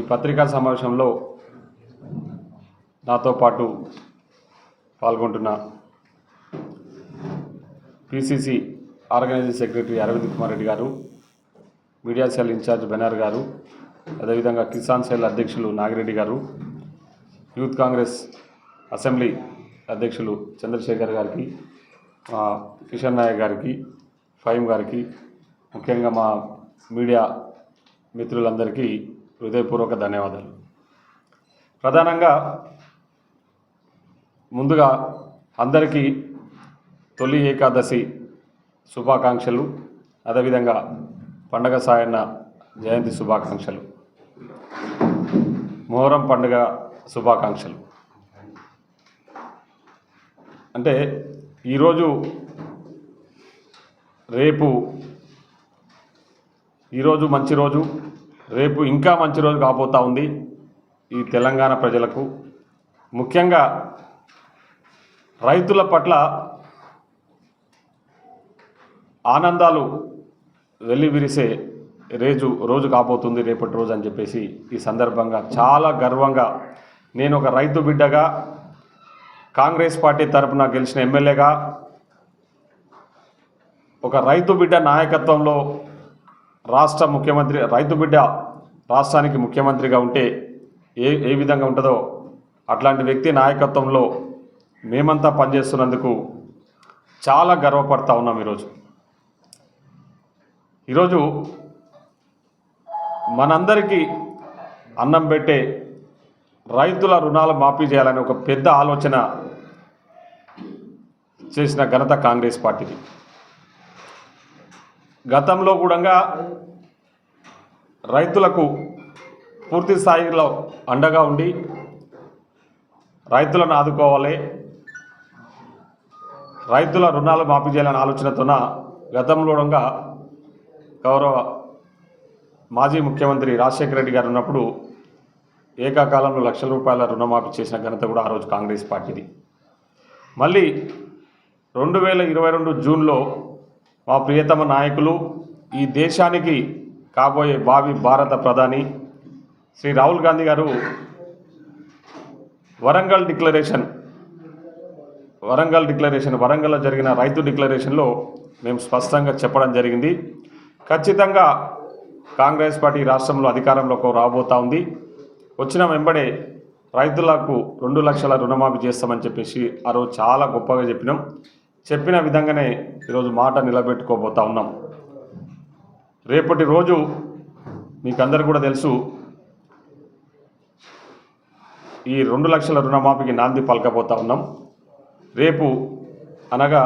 పత్రికా సమావేశంలో నాతో పాటు పాల్గొంటున్న PCC organising secretary Arvind Kumar Reddy గారు, మీడియా సెల్ ఇన్ఛార్జ్ బెనర్ గారు, అదేవిధంగా కిసాన్ సెల్ అధ్యక్షులు నాగిరెడ్డి గారు, యూత్ కాంగ్రెస్ అసెంబ్లీ అధ్యక్షులు చంద్రశేఖర్ గారికి, కిషన్ నాయక్ గారికి, ఫహీం గారికి, ముఖ్యంగా మా మీడియా మిత్రులందరికీ హృదయపూర్వక ధన్యవాదాలు. ప్రధానంగా ముందుగా అందరికీ తొలి ఏకాదశి శుభాకాంక్షలు, అదేవిధంగా పండగ సాయన్న జయంతి శుభాకాంక్షలు, మొహరం పండుగ శుభాకాంక్షలు. అంటే ఈరోజు మంచి రోజు, రేపు ఇంకా మంచి రోజు కాబోతా ఉంది ఈ తెలంగాణ ప్రజలకు. ముఖ్యంగా రైతుల పట్ల ఆనందాలు వెల్లివిరిసే రోజు కాబోతుంది రేపటి రోజు అని చెప్పేసి ఈ సందర్భంగా చాలా గర్వంగా, నేను ఒక రైతు బిడ్డగా, కాంగ్రెస్ పార్టీ తరఫున గెలిచిన ఎమ్మెల్యేగా, ఒక రైతు బిడ్డ నాయకత్వంలో రాష్ట్ర ముఖ్యమంత్రి, రైతు బిడ్డ రాష్ట్రానికి ముఖ్యమంత్రిగా ఉంటే ఏ విధంగా ఉంటుందో అట్లాంటి వ్యక్తి నాయకత్వంలో మేమంతా పనిచేస్తున్నందుకు చాలా గర్వపడతా ఉన్నాం. ఈరోజు మనందరికీ అన్నం పెట్టే రైతుల రుణాలు మాఫీ చేయాలని ఒక పెద్ద ఆలోచన చేసిన ఘనత కాంగ్రెస్ పార్టీది. గతంలో కూడా రైతులకు పూర్తి స్థాయిలో అండగా ఉండి రైతులను ఆదుకోవాలి, రైతుల రుణాలు మాఫీ చేయాలనే ఆలోచనతోన గతంలో కూడా గౌరవ మాజీ ముఖ్యమంత్రి రాజశేఖర రెడ్డి గారు ఉన్నప్పుడు ఏకకాలంలో లక్షల రూపాయల రుణమాఫీ చేసిన ఘనత కూడా ఆ రోజు కాంగ్రెస్ పార్టీది. మళ్ళీ 2022 జూన్లో మా ప్రియతమ నాయకులు, ఈ దేశానికి కాబోయే భావి భారత ప్రధాని శ్రీ రాహుల్ గాంధీ గారు వరంగల్లో జరిగిన రైతు డిక్లరేషన్లో మేము స్పష్టంగా చెప్పడం జరిగింది. ఖచ్చితంగా కాంగ్రెస్ పార్టీ రాష్ట్రంలో అధికారంలోకి రాబోతా ఉంది. వచ్చిన వెంబడే రైతులకు 2 లక్షల రుణమాఫీ చేస్తామని చెప్పేసి ఆ రోజు చాలా గొప్పగా చెప్పిన విధంగానే ఈరోజు మాట నిలబెట్టుకోబోతా ఉన్నాం. రేపటి రోజు మీకు అందరు కూడా తెలుసు, ఈ 2 లక్షల రుణమాఫీకి నాంది పలకబోతా ఉన్నాం. రేపు అనగా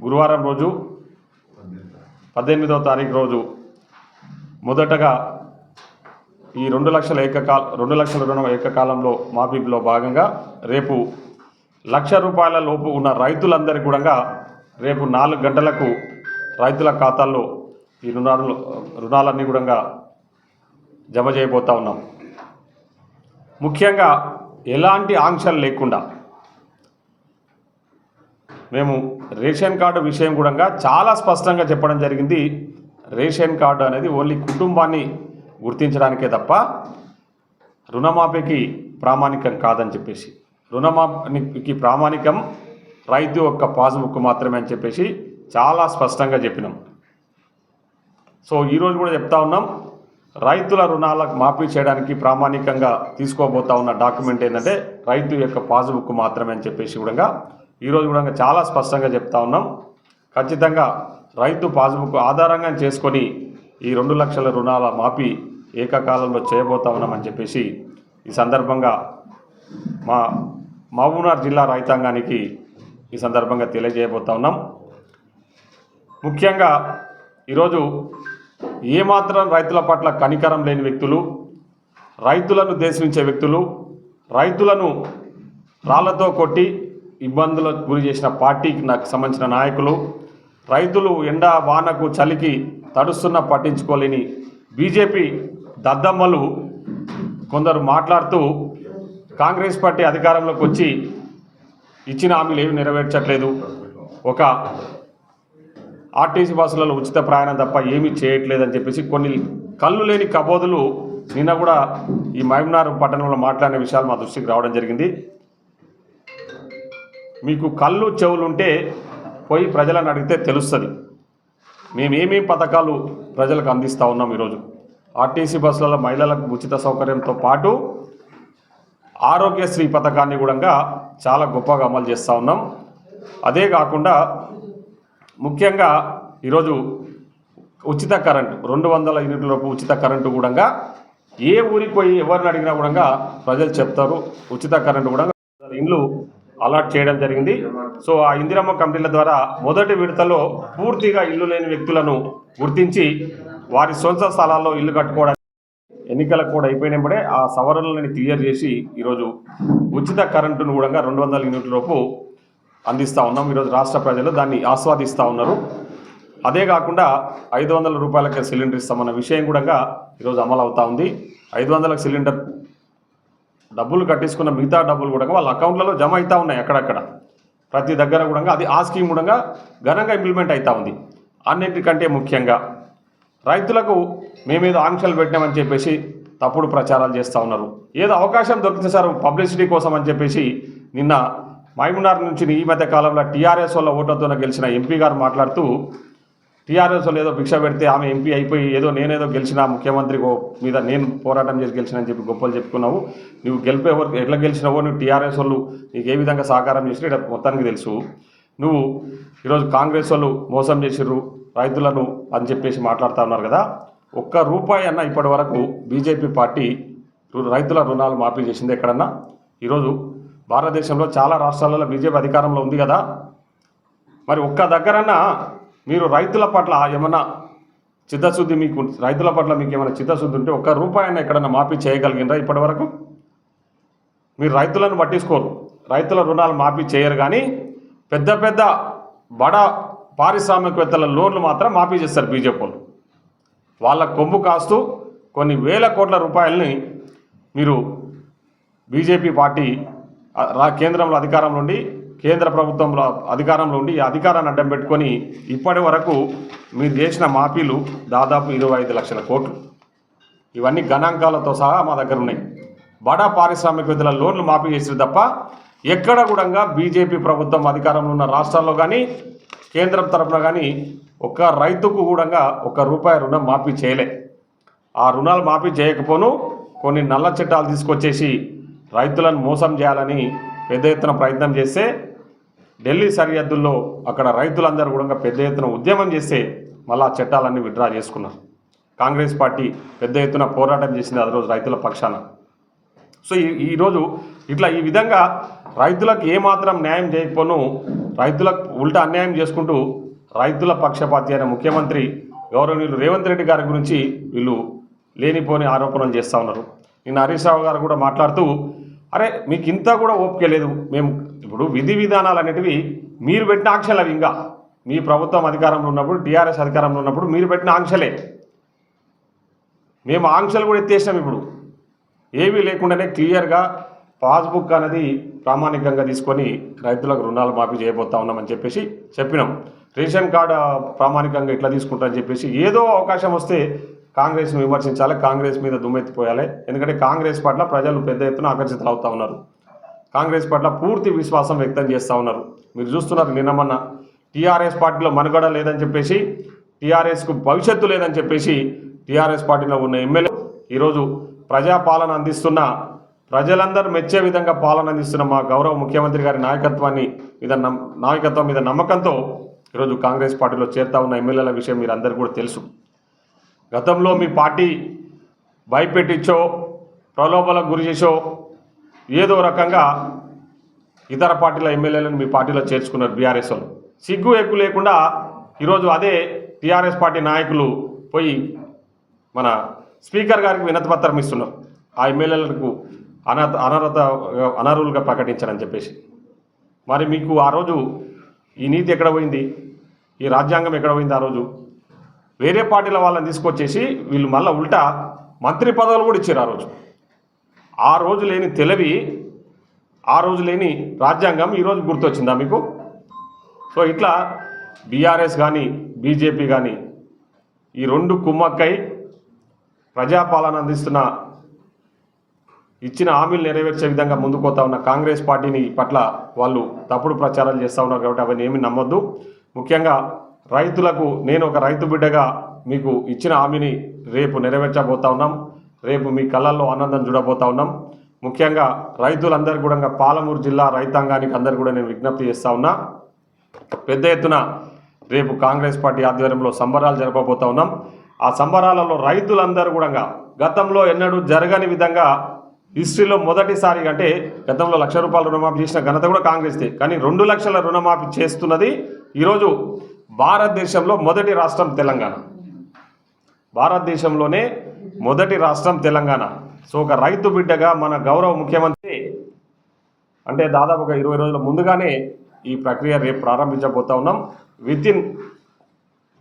గురువారం రోజు 18వ తారీఖు రోజు మొదటగా ఈ 2 లక్షల రుణం ఏకకాలంలో మాఫీలో భాగంగా రేపు ₹1,00,000 లోపు ఉన్న రైతులందరికీ కూడా రేపు 4 గంటలకు రైతుల ఖాతాల్లో ఈ రుణాలన్నీ కూడా జమ చేయబోతా ఉన్నాం. ముఖ్యంగా ఎలాంటి ఆంక్షలు లేకుండా మేము రేషన్ కార్డు విషయం కూడా చాలా స్పష్టంగా చెప్పడం జరిగింది. రేషన్ కార్డు అనేది ఓన్లీ కుటుంబాన్ని గుర్తించడానికే తప్ప రుణమాఫీకి ప్రామాణికం కాదని చెప్పేసి, రుణమాఫీకి ప్రామాణికం రైతు యొక్క పాస్బుక్ మాత్రమే అని చెప్పేసి చాలా స్పష్టంగా చెప్పినాం. సో ఈరోజు కూడా చెప్తా ఉన్నాం, రైతుల రుణాలకు మాఫీ చేయడానికి ప్రామాణికంగా తీసుకోబోతా ఉన్న డాక్యుమెంట్ ఏంటంటే రైతు యొక్క పాస్బుక్ మాత్రమే అని చెప్పేసి కూడా ఈరోజు కూడా చాలా స్పష్టంగా చెప్తా ఉన్నాం. ఖచ్చితంగా రైతు పాస్బుక్ ఆధారంగా చేసుకొని ఈ 2 లక్షల రుణాల మాఫీ ఏకకాలంలో చేయబోతా ఉన్నామని చెప్పేసి ఈ సందర్భంగా మా మహబూబ్నగర్ జిల్లా రైతాంగానికి ఈ సందర్భంగా తెలియజేయబోతా ఉన్నాం. ముఖ్యంగా ఈరోజు ఏమాత్రం రైతుల పట్ల కనికరం లేని వ్యక్తులు, రైతులను దేశించే వ్యక్తులు, రైతులను రాళ్లతో కొట్టి ఇబ్బందులకు గురి చేసిన పార్టీకి సంబంధించిన నాయకులు, రైతులు ఎండ వానకు చలికి తడుస్తున్న పట్టించుకోలేని బీజేపీ దద్దమ్మలు కొందరు మాట్లాడుతూ కాంగ్రెస్ పార్టీ అధికారంలోకి వచ్చి ఇచ్చిన హామీలు ఏమి నెరవేర్చట్లేదు, ఒక ఆర్టీసీ బస్సులలో ఉచిత ప్రయాణం తప్ప ఏమీ చేయట్లేదని చెప్పేసి కొన్ని కళ్ళు లేని కబోదులు నిన్న కూడా ఈ మహబూబ్నగర్ పట్టణంలో మాట్లాడిన విషయాలు మా దృష్టికి రావడం జరిగింది. మీకు కళ్ళు చెవులు ఉంటే పోయి ప్రజలను అడిగితే తెలుస్తుంది. మేము ఏమేమి పథకాలు ప్రజలకు అందిస్తూ ఉన్నాం. ఈరోజు ఆర్టీసీ బస్సులలో మహిళలకు ఉచిత సౌకర్యంతో పాటు ఆరోగ్యశ్రీ పథకాన్ని కూడా చాలా గొప్పగా అమలు చేస్తూ ఉన్నాం. అదే కాకుండా ముఖ్యంగా ఈరోజు ఉచిత కరెంటు 200 యూనిట్ల లోపు ఉచిత కరెంటు కూడా ఏ ఊరికి పోయి ఎవరిని అడిగినా కూడా ప్రజలు చెప్తారు. ఉచిత కరెంటు కూడా ఇండ్లు అలాట్ చేయడం జరిగింది. సో ఆ ఇందిరమ్మ కమిటీల ద్వారా మొదటి విడతలో పూర్తిగా ఇల్లు లేని వ్యక్తులను గుర్తించి వారి సొంత స్థలాల్లో ఇల్లు కట్టుకోవడానికి ఎన్నికలకు కూడా అయిపోయినప్పుడే ఆ సవరణలని క్లియర్ చేసి ఈరోజు ఉచిత కరెంటును కూడా 200 యూనిట్ల లోపు అందిస్తూ ఉన్నాం. ఈరోజు రాష్ట్ర ప్రజలు దాన్ని ఆస్వాదిస్తూ ఉన్నారు. అదే కాకుండా 500 రూపాయలకే సిలిండర్ ఇస్తామన్న విషయం కూడా ఈరోజు అమలు అవుతూ ఉంది. 500 సిలిండర్ డబ్బులు కట్టించుకున్న మిగతా డబ్బులు కూడా వాళ్ళ అకౌంట్లలో జమ అవుతూ ఉన్నాయి. అక్కడక్కడ ప్రతి దగ్గర కూడా అది ఆ స్కీమ్ కూడా ఘనంగా ఇంప్లిమెంట్ అవుతూ ఉంది. అన్నిటికంటే ముఖ్యంగా రైతులకు మేమేదో ఆంక్షలు పెట్టినామని చెప్పేసి తప్పుడు ప్రచారాలు చేస్తూ ఉన్నారు. ఏదో అవకాశం దొరికితే సార్ పబ్లిసిటీ కోసం అని చెప్పేసి నిన్న మహబూబ్నగర్ నుంచి ఈ మధ్య కాలంలో టీఆర్ఎస్ వాళ్ళ ఓట్లతో గెలిచిన ఎంపీ గారు మాట్లాడుతూ టీఆర్ఎస్ వాళ్ళు ఏదో భిక్ష పెడితే ఆమె ఎంపీ అయిపోయి ఏదో నేనేదో గెలిచిన ముఖ్యమంత్రి మీద నేను పోరాటం చేసి గెలిచినని చెప్పి గొప్పలు చెప్పుకున్నావు. నువ్వు గెలిపేవారు ఎట్లా గెలిచినావో, నువ్వు టీఆర్ఎస్ వాళ్ళు నీకు ఏ విధంగా సహకారం చేసినా ఇక్కడ మొత్తానికి తెలుసు. నువ్వు ఈరోజు కాంగ్రెస్ వాళ్ళు మోసం చేసిర్రు రైతులను అని చెప్పేసి మాట్లాడుతూ ఉన్నారు కదా. ₹1 అన్న ఇప్పటి వరకు బీజేపీ పార్టీ రైతుల రుణాలు మాఫీ చేసింది ఎక్కడన్నా? ఈరోజు భారతదేశంలో చాలా రాష్ట్రాలలో బీజేపీ అధికారంలో ఉంది కదా. మరి ఒక్క దగ్గరన్నా మీరు రైతుల పట్ల ఏమన్నా చిత్తశుద్ధి మీకు రైతుల పట్ల మీకు ఏమైనా చిత్తశుద్ధి ఉంటే ₹1 అన్న ఎక్కడన్నా మాఫీ చేయగలిగినరా? ఇప్పటి వరకు మీరు రైతులను పట్టించుకోరు, రైతుల రుణాలు మాఫీ చేయరు. కానీ పెద్ద పెద్ద బడా పారిశ్రామికవేత్తల లోన్లు మాత్రం మాఫీ చేస్తారు బీజేపీ వాళ్ళు. వాళ్ళ కొమ్ము కాస్తూ కొన్ని వేల కోట్ల రూపాయలని మీరు బీజేపీ పార్టీ కేంద్రంలో అధికారంలో ఉండి కేంద్ర ప్రభుత్వంలో అధికారంలో ఉండి ఈ అధికారాన్ని అడ్డం పెట్టుకొని ఇప్పటి వరకు మీరు చేసిన మాఫీలు దాదాపు 25 లక్షల కోట్లు. ఇవన్నీ గణాంకాలతో సహా మా దగ్గర ఉన్నాయి. బడా పారిశ్రామికవేత్తల లోన్లు మాఫీ చేసారు తప్ప ఎక్కడ కూడా బీజేపీ ప్రభుత్వం అధికారంలో ఉన్న రాష్ట్రాల్లో కానీ కేంద్రం తరఫున కానీ ఒక్క రైతుకు కూడా ₹1 రుణం మాఫీ చేయలే. ఆ రుణాలు మాఫీ చేయకపోను కొన్ని నల్ల చట్టాలు తీసుకొచ్చేసి రైతులను మోసం చేయాలని పెద్ద ఎత్తున ప్రయత్నం చేస్తే ఢిల్లీ సరిహద్దుల్లో అక్కడ రైతులందరూ కూడా పెద్ద ఎత్తున ఉద్యమం చేస్తే మళ్ళీ ఆ చట్టాలన్నీ విత్డ్రా చేసుకున్నారు. కాంగ్రెస్ పార్టీ పెద్ద ఎత్తున పోరాటం చేసింది ఆ రోజు రైతుల పక్షాన. సో ఈరోజు ఇట్లా ఈ విధంగా రైతులకు ఏమాత్రం న్యాయం చేయకపోను రైతులకు ఉల్టా అన్యాయం చేసుకుంటూ రైతుల పక్షపాతి అయిన ముఖ్యమంత్రి గౌరవనీయులు రేవంత్ రెడ్డి గారి గురించి వీళ్ళు లేనిపోని ఆరోపణలు చేస్తూ ఉన్నారు. నిన్న హరీష్ రావు గారు కూడా మాట్లాడుతూ అరే మీకు ఇంత కూడా ఓపిక లేదు, మేము ఇప్పుడు విధి విధానాలు అనేటివి మీరు పెట్టిన ఆంక్షలు అవి. ఇంకా మీ ప్రభుత్వం అధికారంలో ఉన్నప్పుడు టీఆర్ఎస్ అధికారంలో ఉన్నప్పుడు మీరు పెట్టిన ఆంక్షలే, మేము ఆంక్షలు కూడా ఎత్తేసినాం. ఇప్పుడు ఏమీ లేకుండానే క్లియర్గా పాస్బుక్ అనేది ప్రామాణికంగా తీసుకొని రైతులకు రుణాలు మాఫీ చేయబోతా ఉన్నామని చెప్పేసి చెప్పినాం. రేషన్ కార్డు ప్రామాణికంగా ఇట్లా తీసుకుంటామని చెప్పేసి ఏదో అవకాశం వస్తే కాంగ్రెస్ను విమర్శించాలి, కాంగ్రెస్ మీద దుమ్మెత్తిపోయాలి. ఎందుకంటే కాంగ్రెస్ పట్ల ప్రజలు పెద్ద ఎత్తున ఆకర్షితులు అవుతూ ఉన్నారు. కాంగ్రెస్ పట్ల పూర్తి విశ్వాసం వ్యక్తం చేస్తూ ఉన్నారు. మీరు చూస్తున్నారు నిన్నమన్న టీఆర్ఎస్ పార్టీలో మనుగడ లేదని చెప్పేసి, టీఆర్ఎస్కు భవిష్యత్తు లేదని చెప్పేసి టీఆర్ఎస్ పార్టీలో ఉన్న ఎమ్మెల్యే ఈరోజు ప్రజాపాలన అందిస్తున్న, ప్రజలందరూ మెచ్చే విధంగా పాలన అందిస్తున్న మా గౌరవ ముఖ్యమంత్రి గారి నాయకత్వం మీద నమ్మకంతో ఈరోజు కాంగ్రెస్ పార్టీలో చేరుతా ఉన్న ఎమ్మెల్యేల విషయం మీరు అందరికీ కూడా తెలుసు. గతంలో మీ పార్టీ భయపెట్టించో ప్రలోభాలకు గురి చేసో ఏదో రకంగా ఇతర పార్టీల ఎమ్మెల్యేలను మీ పార్టీలో చేర్చుకున్నారు బీఆర్ఎస్ వాళ్ళు. సిగ్గు ఎక్కువ లేకుండా ఈరోజు అదే టీఆర్ఎస్ పార్టీ నాయకులు పోయి మన స్పీకర్ గారికి వినతిపత్రం ఇస్తున్నారు ఆ ఎమ్మెల్యేలకు అనర్హులుగా ప్రకటించారని చెప్పేసి. మరి మీకు ఆ రోజు ఈ నీతి ఎక్కడ పోయింది, ఈ రాజ్యాంగం ఎక్కడ పోయింది? ఆ రోజు వేరే పార్టీల వాళ్ళని తీసుకొచ్చేసి వీళ్ళు మళ్ళీ ఉల్టా మంత్రి పదవులు కూడా ఇచ్చారు. ఆ రోజు లేని తెలివి, ఆ రోజు లేని రాజ్యాంగం ఈరోజు గుర్తొచ్చిందా మీకు? సో ఇట్లా బీఆర్ఎస్ కానీ బీజేపీ కానీ ఈ రెండు కుమ్మక్కై ప్రజాపాలన అందిస్తున్న ఇచ్చిన హామీలు నెరవేర్చే విధంగా ముందుకు పోతా ఉన్న కాంగ్రెస్ పార్టీని పట్ల వాళ్ళు తప్పుడు ప్రచారాలు చేస్తూ ఉన్నారు కాబట్టి అవన్నీ ఏమీ నమ్మొద్దు. ముఖ్యంగా రైతులకు నేను ఒక రైతు బిడ్డగా మీకు ఇచ్చిన హామీని రేపు నెరవేర్చబోతా ఉన్నాం. రేపు మీ కళ్ళల్లో ఆనందం చూడబోతా ఉన్నాం. ముఖ్యంగా రైతులందరికీ కూడా పాలమూరు జిల్లా రైతాంగానికి అందరికీ కూడా నేను విజ్ఞప్తి చేస్తూ ఉన్నా. పెద్ద ఎత్తున రేపు కాంగ్రెస్ పార్టీ ఆధ్వర్యంలో సంబరాలు జరపబోతా ఉన్నాం. ఆ సంబరాలలో రైతులందరూ కూడా గతంలో ఎన్నడూ జరగని విధంగా హిస్టరీలో మొదటిసారి అంటే గతంలో 1,00,000 రూపాయల రుణమాఫీ చేసిన ఘనత కూడా కాంగ్రెస్దే. కానీ 2 లక్షల రుణమాఫీ చేస్తున్నది ఈరోజు భారతదేశంలో మొదటి రాష్ట్రం తెలంగాణ. భారతదేశంలోనే మొదటి రాష్ట్రం తెలంగాణ. సో ఒక రైతు బిడ్డగా మన గౌరవ ముఖ్యమంత్రి అంటే దాదాపు ఒక 20 రోజుల ముందుగానే ఈ ప్రక్రియ రేపు ప్రారంభించబోతా ఉన్నాం. వితిన్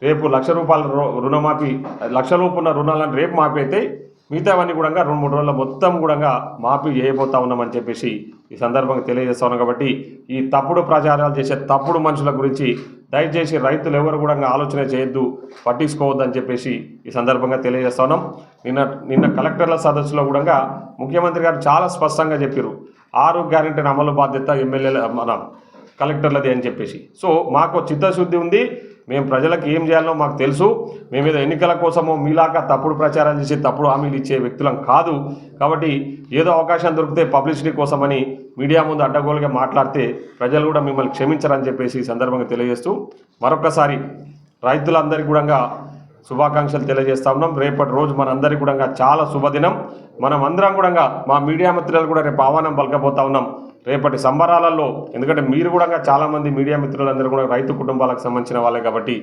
రేపు 1,00,000 రూపాయల రుణమాఫీ 1,00,000 రూపాయల ఉన్న రుణాలను రేపు మాఫీ అయితే మిగతావన్నీ కూడా 2-3 రోజుల మొత్తం కూడా మాఫీ చేయబోతా ఉన్నామని చెప్పేసి ఈ సందర్భంగా తెలియజేస్తా ఉన్నాం. కాబట్టి ఈ తప్పుడు ప్రచారాలు చేసే తప్పుడు మనుషుల గురించి దయచేసి రైతులు ఎవరు కూడా ఆలోచన చేయొద్దు, పట్టించుకోవద్దని చెప్పేసి ఈ సందర్భంగా తెలియజేస్తా ఉన్నాం. నిన్న కలెక్టర్ల సదస్సులో కూడా ముఖ్యమంత్రి గారు చాలా స్పష్టంగా చెప్పారు 6 గ్యారెంటీల అమలు బాధ్యత ఎమ్మెల్యేల మన కలెక్టర్లది అని చెప్పేసి. సో మాకు చిత్తశుద్ధి ఉంది, మేము ప్రజలకు ఏం చేయాలో మాకు తెలుసు. మేమేదో ఎన్నికల కోసమో మీలాగా తప్పుడు ప్రచారాలు చేసి తప్పుడు హామీలు ఇచ్చే వ్యక్తులం కాదు. కాబట్టి ఏదో అవకాశం దొరికితే పబ్లిసిటీ కోసమని మీడియా ముందు అడ్డగోలుగా మాట్లాడితే ప్రజలు కూడా మిమ్మల్ని క్షమించరని చెప్పేసి ఈ సందర్భంగా తెలియజేస్తూ మరొకసారి రైతులందరికీ కూడా శుభాకాంక్షలు తెలియజేస్తా ఉన్నాం. రేపటి రోజు మనందరికీ కూడా చాలా శుభదినం. మనం అందరం కూడా మా మీడియా మిత్రులు కూడా రేపు ఆహ్వానం పలకపోతా ఉన్నాం రేపటి సంబరాలలో. ఎందుకంటే మీరు కూడా చాలామంది మీడియా మిత్రులందరూ కూడా రైతు కుటుంబాలకు సంబంధించిన వాళ్ళే కాబట్టి